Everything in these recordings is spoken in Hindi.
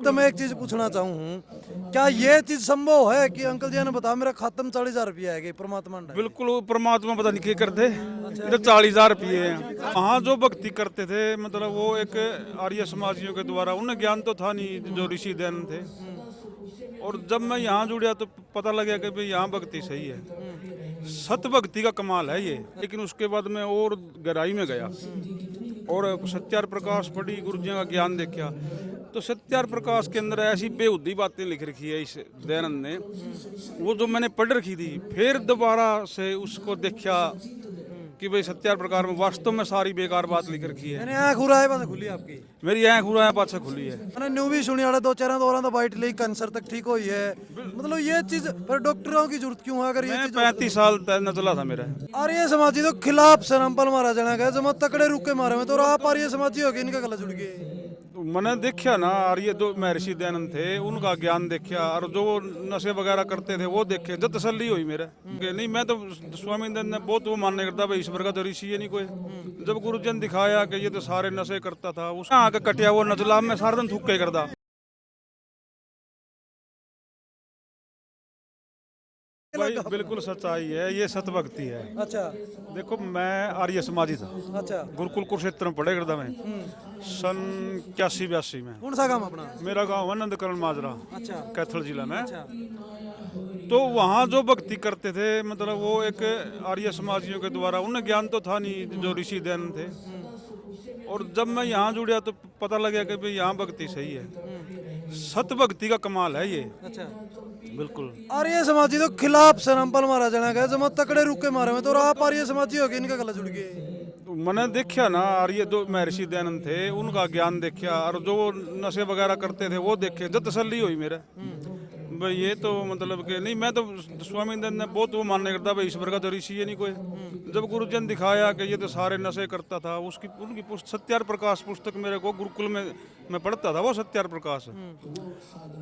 तो मैं एक चीज पूछना चाहूँ, क्या ये चीज संभव है कि अंकल जी ने बताया मेरा खात्म 40,000 रुपया है कि परमात्मा ने? बिल्कुल वो परमात्मा पता नहीं क्या करते, ये तो 40,000 रुपये हैं। वहाँ जो भक्ति करते थे मतलब वो एक आर्य समाजियों के द्वारा, उन्हें ज्ञान तो था नहीं जो ऋषि दैन थे। और जब मैं यहाँ जुड़िया तो पता लगा कि भाई यहाँ भक्ति सही है, सत भक्ति का कमाल है ये। लेकिन उसके बाद मैं और गहराई में गया और सत्यार प्रकाश पढ़ी, गुरु जी का ज्ञान देखा। तो सत्यार प्रकाश के अंदर ऐसी बेहुदी बातें लिख रखी है इस दयानंद ने, वो जो मैंने पढ़ रखी थी, फिर दोबारा से उसको देखा कि भाई सत्यार प्रकार में वास्तव में सारी बेकार बात लिख रखी है। मैंने आँख उड़ा है बात खुली आपकी। मेरी आँख उड़ा पाछा खुली है। मैंने न्यू भी सुनी वाले दो चार दौरान तो बाइट ली कैंसर तक ठीक हुई है। मतलब ये चीज पर डॉक्टरों की जरूरत क्यों है? अगर ये मैं चीज 35 साल तक चला था मेरा। आर्य समाजी तो खिलाफ सरामपल मारा जाना गया, जब तकड़े रुके मारे में तो आप आर्य समाजी हो गए, इनका गला जुड़ गए। मैंने देखा ना, और ये दो महर्षि दयानंद थे, उनका ज्ञान देखा और जो नशे वगैरह करते थे वो देखे, जब तसल्ली हुई मेरे कि नहीं, मैं तो स्वामी दयानंद ने बहुत वो मानने करता भाई ईश्वर का तो ऋषि है नहीं कोई। जब गुरुजन ने दिखाया कि ये तो सारे नशे करता था, उस आके कटिया वो नचला में सारा दिन थूक के करता। भाई बिल्कुल सच्चाई है, ये सतभक्ति है। अच्छा देखो मैं आर्य समाजी था, अच्छा। गुरुकुल कुरुक्षेत्र में पढ़े करता मैं सन 81-82 में। कौन सा काम अपना? मेरा गांव है नंदकरण माजरा, अच्छा कैथल जिला में। अच्छा। तो वहाँ जो भक्ति करते थे मतलब वो एक आर्य समाजियों के द्वारा, उन्हें ज्ञान तो था नहीं जो ऋषि दैन थे। और जब मैं यहाँ जुड़िया तो पता लगा कि भाई यहाँ भक्ति सही है, सत भक्ति का कमाल है ये। अच्छा बिल्कुल आर्य समाजी तो खिलाफ सरामपल मारा जाना गया, जब तकड़े रुके मारे में तो आप आर्य समाजी हो गए, इनका गला जुड़ गए। मैंने देखा ना, और ये दो महर्षि दयानंद थे, उनका ज्ञान देखा और जो नशे वगैरह करते थे वो देखे, जब तसल्ली हुई मेरे भाई ये तो मतलब कि नहीं, मैं तो स्वामी दयानंद ने बहुत वो मानने करता भाई ईश्वर का तो ऋषि है नहीं कोई। जब गुरुजन ने दिखाया कि ये तो सारे नशे करता था, उसकी उनकी सत्यार प्रकाश पुस्तक मेरे को गुरुकुल में मैं पढ़ता था, वो सत्यार प्रकाश।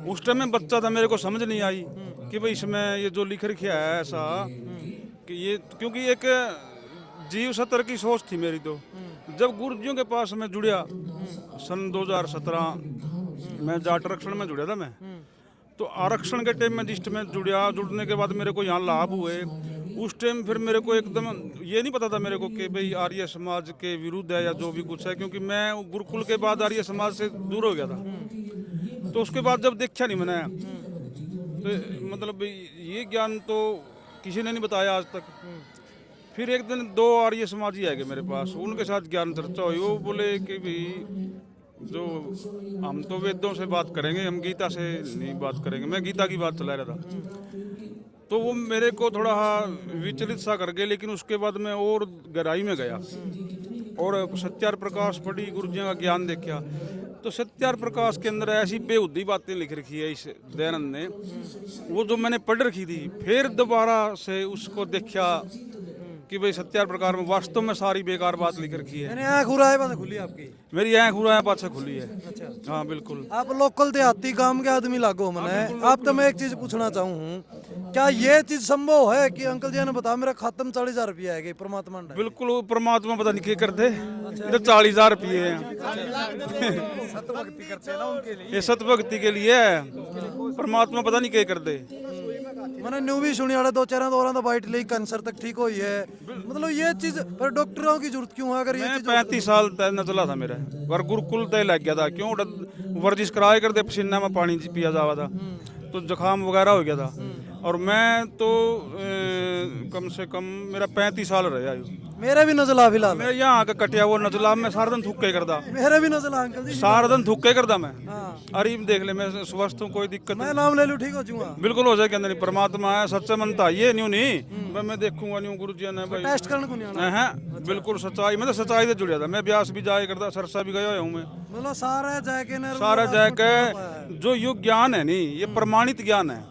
उस टाइम में बच्चा था, मेरे को समझ नहीं आई कि भाई इसमें ये जो लिख रखा है ऐसा कि ये, क्योंकि एक जीव सतर की सोच थी मेरी। तो जब गुरुजियों के पास मैं जुड़िया सन 2017 में जाट आरक्षण में जुड़ा था मैं। तो आरक्षण के टाइम में जिस टाइम में जुड़ने के बाद मेरे को यहाँ लाभ हुए, उस टाइम फिर मेरे को एकदम ये नहीं पता था मेरे को कि भाई आर्य समाज के विरुद्ध है या जो भी कुछ है, क्योंकि मैं गुरुकुल के बाद आर्य समाज से दूर हो गया था। तो उसके बाद जब देखा नहीं मैंने तो मतलब ये ज्ञान तो किसी ने नहीं बताया आज तक। फिर एक दिन दो आर्य समाजी आ गए मेरे पास, उनके साथ ज्ञान चर्चा हुई। वो बोले कि भाई जो हम तो वेदों से बात करेंगे, हम गीता से नहीं बात करेंगे। मैं गीता की बात चला रहा था, तो वो मेरे को थोड़ा विचलित सा कर गए। लेकिन उसके बाद मैं और गहराई में गया और सत्यार प्रकाश पढ़ी, गुरु जी का ज्ञान देखा। तो सत्यार प्रकाश के अंदर ऐसी बेहुदी बातें लिख रखी है इस दयानंद ने, वो जो मैंने पढ़ रखी थी, फिर दोबारा से उसको देखा कि भाई सत्यार प्रकार में वास्तव में सारी बेकार बात लिख रखी है। मैंने आँख उड़ा है बात खुली आपकी। मेरी आँख उड़ा पाछा खुली है। अच्छा हाँ बिल्कुल। आप लोकल देहाती गांव के आदमी लागो मैंने आप तो मैं एक चीज पूछना चाहूँ, क्या ये चीज संभव है कि अंकल जी ने बताया मेरा खात्म 40,000 रुपया है कि परमात्मा ने? बिल्कुल वो परमात्मा पता नहीं क्या करते, ये तो 40,000 रुपये हैं। सतभक्ति करते हैं ना उनके लिए। ये सतभक्ति के लिए है, परमात्मा पता नहीं क्या करते। मैंने न्यू भी सुनी वाले दो चार दौरान तो बाइट ली कैंसर तक ठीक हुई है। मतलब ये चीज पर डॉक्टरों की जरूरत क्यों है? अगर ये मैं चीज 35 साल तक चला था मेरा, और गुरुकुल तय लग गया था। क्यों वर्जिश कराया करते, पसीना में पानी पिया जावा था, तो जुकाम वगैरह हो गया था। और मैं तो कम से कम मेरा 35 साल रहा आयु। मेरे भी नजला फिलहाल। मैं यहाँ आके कटिया वो नचला में सारा दिन थूके करदा, मेरे भी नजला अंकल जी। सारा दिन थूके करदा मैं। हाँ। अरे देख ले, मैं स्वस्थ हूँ, कोई दिक्कत मैं नहीं। नाम ले लूँ ठीक हो जाऊंगा। बिल्कुल हो जाए, कहते नहीं परमात्मा है, सच्चे मनता ये न्यू नहीं। मैं देखूंगा न्यू गुरु जी ने भाई टेस्ट करने को नहीं आना। है। बिल्कुल सच्चाई, मैं तो सच्चाई से जुड़िया था। मैं ब्यास भी जाया करता, सरसा भी गया हूँ मैं। मतलब सारा जाके सारा जाके जो युग ज्ञान है नहीं, ये प्रमाणित ज्ञान है।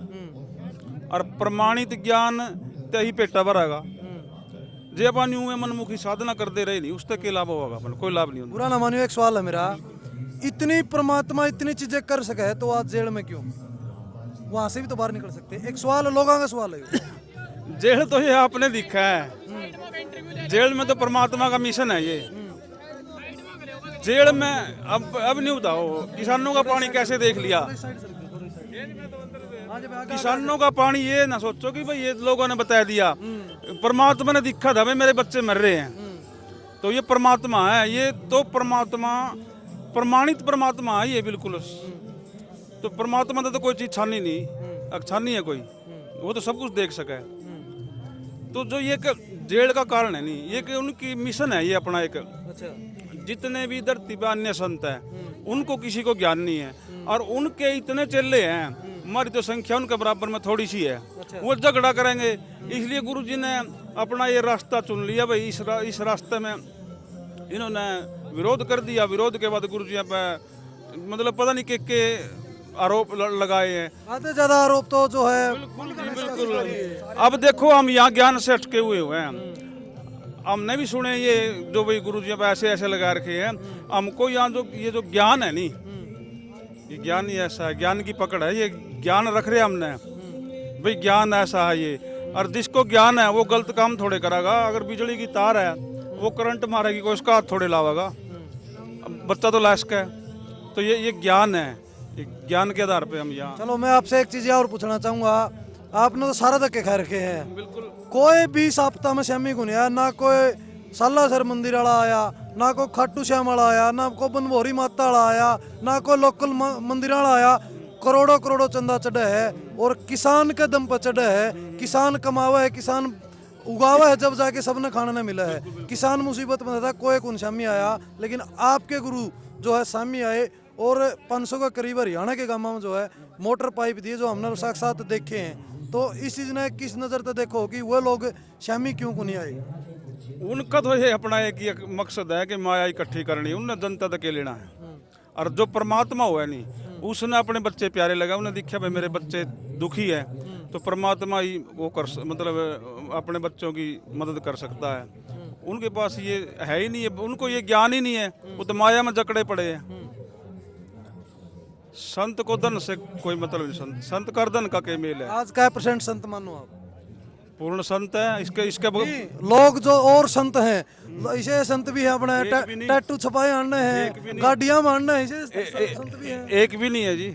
और प्रमाणित ज्ञान ते ही पेटा भरागा। जे अपन यूं मनमुखी साधना करते रहे नहीं, उससे क्या लाभ होगा? अपन कोई लाभ नहीं होगा। बुरा ना मानियो, एक सवाल है मेरा, इतनी परमात्मा इतनी चीजें कर सके तो आज जेल में क्यों? वहां से भी तो बाहर निकल सकते। एक सवाल है, लोगों का सवाल है। जेल तो ये आपने दिखा है, जेल में तो परमात्मा का मिशन है ये। जेल में अब नहीं बताओ किसानों का पानी कैसे देख लिया। किसानों का पानी ये ना सोचो कि भाई ये लोगों ने बता दिया, परमात्मा ने दिखा था भाई मेरे बच्चे मर रहे हैं, तो ये परमात्मा है, ये तो परमात्मा प्रमाणित परमात्मा है ये बिल्कुल। तो परमात्मा ने तो कोई चीज छानी नहीं, छानी है कोई, वो तो सब कुछ देख सका है। तो जो ये जेल का कारण है नहीं, ये कि उनकी मिशन है ये अपना एक। जितने भी धरती पे अन्य संत है उनको किसी को ज्ञान नहीं है, और उनके इतने चेले हैं, हमारी तो संख्या उनके बराबर में थोड़ी सी है। वो झगड़ा करेंगे, इसलिए गुरुजी ने अपना ये रास्ता चुन लिया भाई, इस रास्ते में इन्होंने विरोध कर दिया। विरोध के बाद गुरुजी पे मतलब पता नहीं के आरोप लगाए हैं। आधे ज्यादा आरोप तो जो है बिल्कुल। अब देखो हम यहाँ ज्ञान से अटके हुए हैं, हमने भी सुने ये जो भाई गुरुजी पे ऐसे ऐसे लगा रखे हैं। हमको यहाँ जो ये जो ज्ञान है नहीं, ये ज्ञान ही ऐसा है, ज्ञान की पकड़ है, ये ज्ञान रख रहे हमने भाई, ज्ञान ऐसा है ये। और जिसको ज्ञान है वो गलत काम थोड़े करेगा। अगर बिजली की तार है वो करंट मारेगी, कोई उसका हाथ थोड़े लावेगा, बच्चा तो लायक है। तो ये ज्ञान है, ये ज्ञान के आधार पे हम यहाँ। चलो मैं आपसे एक चीज और पूछना चाहूंगा, आपने तो सारा धक्के खा रखे हैं, बिल्कुल। कोई भी सप्ताह में श्यामी को नहीं आया, ना कोई सालासर मंदिर वाला आया, ना कोई खाटू श्याम वाला आया, ना कोई बनभोरी माता वाला आया, ना कोई लोकल मंदिर वाला आया। करोड़ों करोड़ों चंदा चढ़े है और किसान के दम पर चढ़े है। किसान कमावा है, किसान उगावा है, जब जाके सबने खाना नहीं मिला है। किसान मुसीबत में था, कोई कौन शामी आया, लेकिन आपके गुरु जो है शामी आए और 500 के करीब हरियाणा के गाँव में जो है मोटर पाइप दिए, जो हमने साक्षात देखे हैं। तो इस चीज ने किस नजर से देखो कि वो लोग शामी क्यों को नहीं आए? उनका तो ये अपना एक मकसद है कि माया इकट्ठी करनी, उन्हें जनता तक के लेना है। और जो परमात्मा हुआ नहीं, उसने अपने बच्चे प्यारे लगा, उन्हें देखा भाई मेरे बच्चे दुखी है, तो परमात्मा ही वो मतलब अपने बच्चों की मदद कर सकता है। उनके पास ये है ही नहीं है, उनको ये ज्ञान ही नहीं है, वो तो माया में जकड़े पड़े हैं। संत को धन से कोई मतलब नहीं, संत कर धन का क्या मेल है। आज क्या परसेंट संत मानो आप? पूर्ण संत है। इसके लोग जो और संत हैं, इसे संत भी है, अपने टैटू छपाए आने हैं, गाड़ियां मारने हैं, इसे संत भी है। एक भी नहीं है जी।